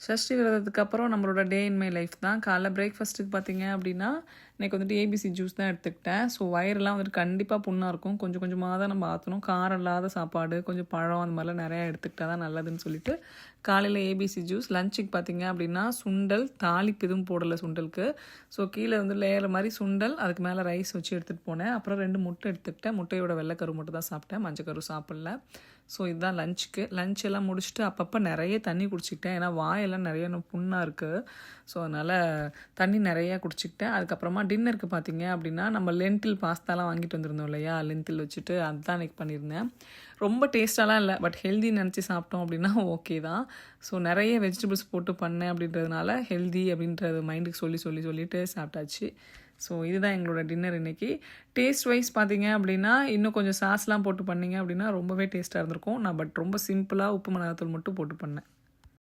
சஷ்டி விரதத்துக்கு அப்புறம் நம்மளோட டே in my life தான். காலைல பிரேக்ஃபாஸ்ட்டுக்கு பார்த்தீங்க அப்படின்னா, இன்னைக்கு வந்துட்டு ஏபிசி ஜூஸ் தான் எடுத்துக்கிட்டேன். ஸோ வயிறெல்லாம் வந்துட்டு கண்டிப்பாக புண்ணாக இருக்கும். கொஞ்சம் கொஞ்சமாக தான் நம்ம ஆற்றணும். காரம் இல்லாத சாப்பாடு, கொஞ்சம் பழம் அந்த மாதிரிலாம் நிறையா எடுத்துக்கிட்டா தான் நல்லதுன்னு சொல்லிட்டு காலையில் ஏபிசி ஜூஸ். லஞ்சுக்கு பார்த்தீங்க அப்படின்னா சுண்டல், தாளிப்பு எதுவும் போடலை சுண்டலுக்கு. ஸோ கீழே வந்து லேயர் மாதிரி சுண்டல், அதுக்கு மேலே ரைஸ் வச்சு எடுத்துகிட்டு போனேன். அப்புறம் 2 முட்டை எடுத்துக்கிட்டேன். முட்டையோட வெள்ளைக்கரு மட்டும் தான் சாப்பிட்டேன், மஞ்சக்கரு சாப்பிடல. ஸோ இதுதான் லஞ்சுக்கு. லஞ்ச் எல்லாம் முடிச்சுட்டு அப்பப்போ நிறைய தண்ணி குடிச்சிக்கிட்டேன். ஏன்னா வாயெல்லாம் நிறைய புண்ணாக இருக்குது. ஸோ அதனால் தண்ணி நிறையா குடிச்சிக்கிட்டேன். அதுக்கப்புறமா டின்னருக்கு பார்த்தீங்க அப்படின்னா நம்ம லென்டில் பாஸ்தாலாம் வாங்கிட்டு வந்திருந்தோம் இல்லையா, லென்டில் வச்சுட்டு அதுதான் இன்றைக்கி பண்ணியிருந்தேன். ரொம்ப டேஸ்ட்டாலாம் இல்லை, பட் ஹெல்தி நினச்சி சாப்பிட்டோம் அப்படின்னா ஓகே தான். ஸோ நிறைய வெஜிடபிள்ஸ் போட்டு பண்ணேன் அப்படின்றதுனால ஹெல்தி அப்படின்றது மைண்டுக்கு சொல்லிட்டு சாப்பிட்டாச்சு. ஸோ இதுதான் எங்களோட டின்னர் இன்றைக்கி. டேஸ்ட் வைஸ் பார்த்தீங்க அப்படின்னா இன்னும் கொஞ்சம் சாஸ்லாம் போட்டு பண்ணிங்க அப்படின்னா ரொம்பவே டேஸ்ட்டாக இருந்திருக்கும். நான் பட் ரொம்ப சிம்பிளாக உப்பு மிளகாத்தூள் மட்டும் போட்டு பண்ணேன்.